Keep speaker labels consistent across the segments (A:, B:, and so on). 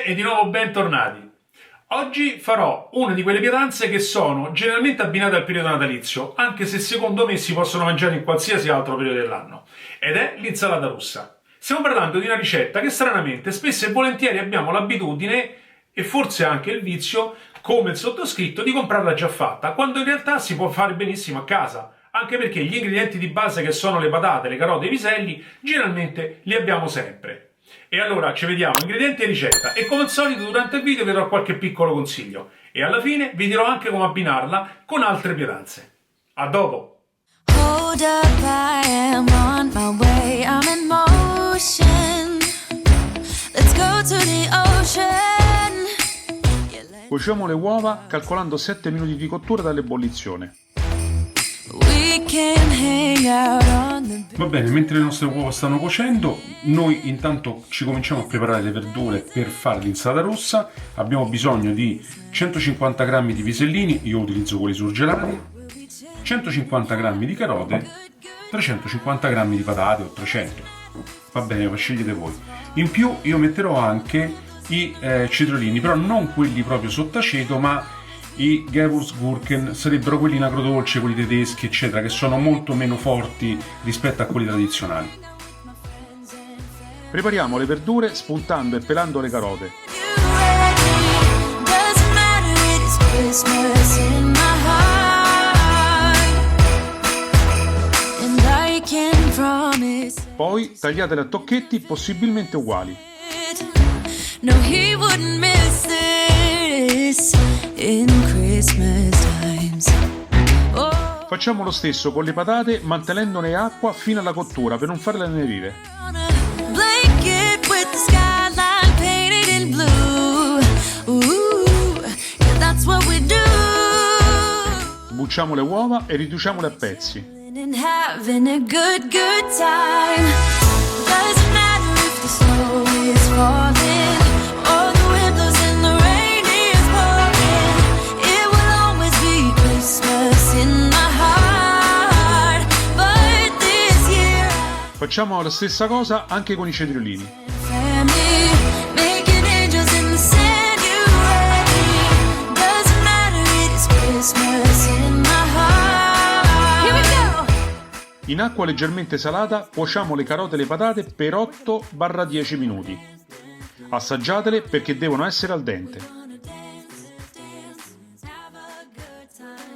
A: e di nuovo bentornati. Oggi farò una di quelle pietanze che sono generalmente abbinate al periodo natalizio, anche se secondo me si possono mangiare in qualsiasi altro periodo dell'anno, ed è l'insalata russa. Stiamo parlando di una ricetta che stranamente spesso e volentieri abbiamo l'abitudine, e forse anche il vizio, come il sottoscritto, di comprarla già fatta, quando in realtà si può fare benissimo a casa, anche perché gli ingredienti di base che sono le patate, le carote e i piselli, generalmente li abbiamo sempre. E allora ci vediamo ingredienti e ricetta, e come al solito durante il video vi darò qualche piccolo consiglio e alla fine vi dirò anche come abbinarla con altre pietanze. A dopo!
B: Hold up, I am on my way, I'm in motion. Let's go to the ocean.
C: Cuociamo le uova calcolando 7 minuti di cottura dall'ebollizione.
B: We can hang out on the
A: Va bene, mentre le nostre uova stanno cuocendo, noi intanto ci cominciamo a preparare le verdure per fare l'insalata rossa. Abbiamo bisogno di 150 g di pisellini, io utilizzo quelli surgelati, 150 g di carote, 350 g di patate o 300, va bene, scegliete voi. In più io metterò anche i cetriolini, però non quelli proprio sott'aceto, ma i Gewürzgurken, sarebbero quelli in agrodolce, quelli tedeschi eccetera, che sono molto meno forti rispetto a quelli tradizionali.
C: Prepariamo le verdure spuntando e pelando le carote.
B: doesn't matter, it's Christmas in my heart. And I can promise
C: Poi tagliatele a tocchetti possibilmente uguali.
B: it. No, he wouldn't miss this in Christmas times. Oh,
C: Facciamo lo stesso con le patate mantenendone acqua fino alla cottura per non farle annerire.
B: on a blanket with the skyline painted in blue. Ooh, yeah, that's what we do.
C: Sbucciamo le uova e riduciamole a pezzi.
B: And having a good time. Doesn't matter if the snow is falling or the wind blows and the rain is pouring. It will always be Christmas in my heart. But this year
C: Facciamo la stessa cosa anche con i cetriolini.
B: family making angels in the sand. You ready? Doesn't matter, it is Christmas in my heart. Here we go.
C: In acqua leggermente salata cuociamo le carote e le patate per 8-10 minuti. Assaggiatele perché devono essere al dente.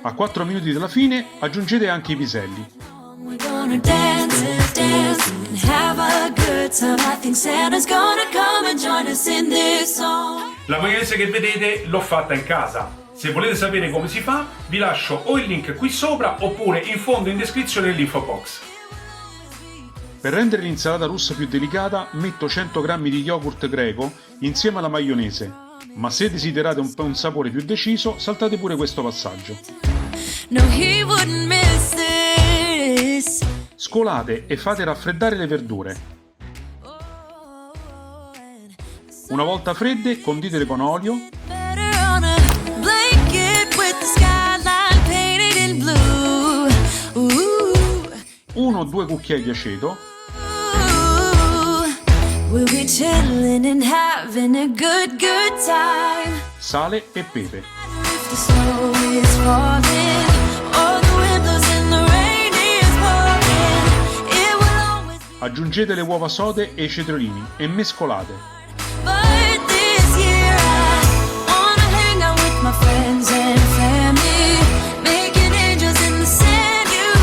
C: A 4 minuti dalla fine aggiungete anche i piselli.
B: We're gonna dance, dance, and have a good time. I think Santa's gonna come and join us in this song.
A: La maionese che vedete l'ho fatta in casa. Se volete sapere come si fa, vi lascio o il link qui sopra oppure in fondo in descrizione nell'info box.
C: Per rendere l'insalata russa più delicata metto 100 g di yogurt greco insieme alla maionese, ma se desiderate un sapore più deciso saltate pure questo passaggio.
B: No, he wouldn't miss this.
C: Scolate e fate raffreddare le verdure. Una volta fredde conditele con olio,
B: Better on a blanket with the skyline painted in blue. Ooh,
C: 1 o 2 cucchiai di aceto,
B: ooh. We'll be chilling and having a good time.
C: sale e pepe.
B: If the snow is falling or the wind blows and the rain is pouring, it will always be.
C: Aggiungete le uova sode e i cetriolini e mescolate.
B: But this year I wanna hang out with my friends and family, making angels in the sand. You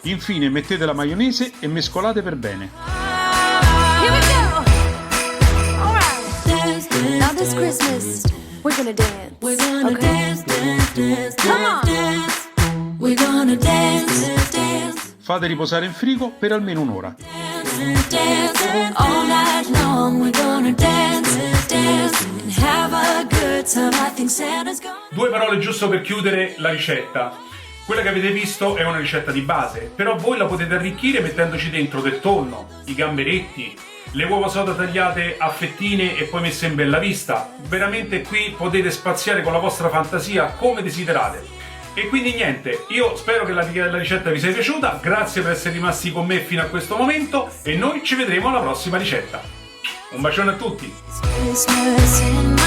B: ready?
C: Infine mettete la maionese e mescolate per bene.
B: Here we go.
D: All right.
B: Dance, dance,
D: Now this Christmas, we're gonna dance.
B: we're gonna
D: okay?
B: dance, dance, dance,
D: Come on.
B: dance. We're gonna dance, dance,
C: Fate riposare in frigo per almeno un'ora.
B: dance, all night long. We're gonna dance, dance, and have a good time. I think Santa's gonna.
A: Due parole giusto per chiudere la ricetta. Quella che avete visto è una ricetta di base, però voi la potete arricchire mettendoci dentro del tonno, i gamberetti, le uova soda tagliate a fettine e poi messe in bella vista. Veramente qui potete spaziare con la vostra fantasia come desiderate. E quindi niente, io spero che la ricetta vi sia piaciuta, grazie per essere rimasti con me fino a questo momento e noi ci vedremo alla prossima ricetta. Un bacione a tutti!
B: Christmas in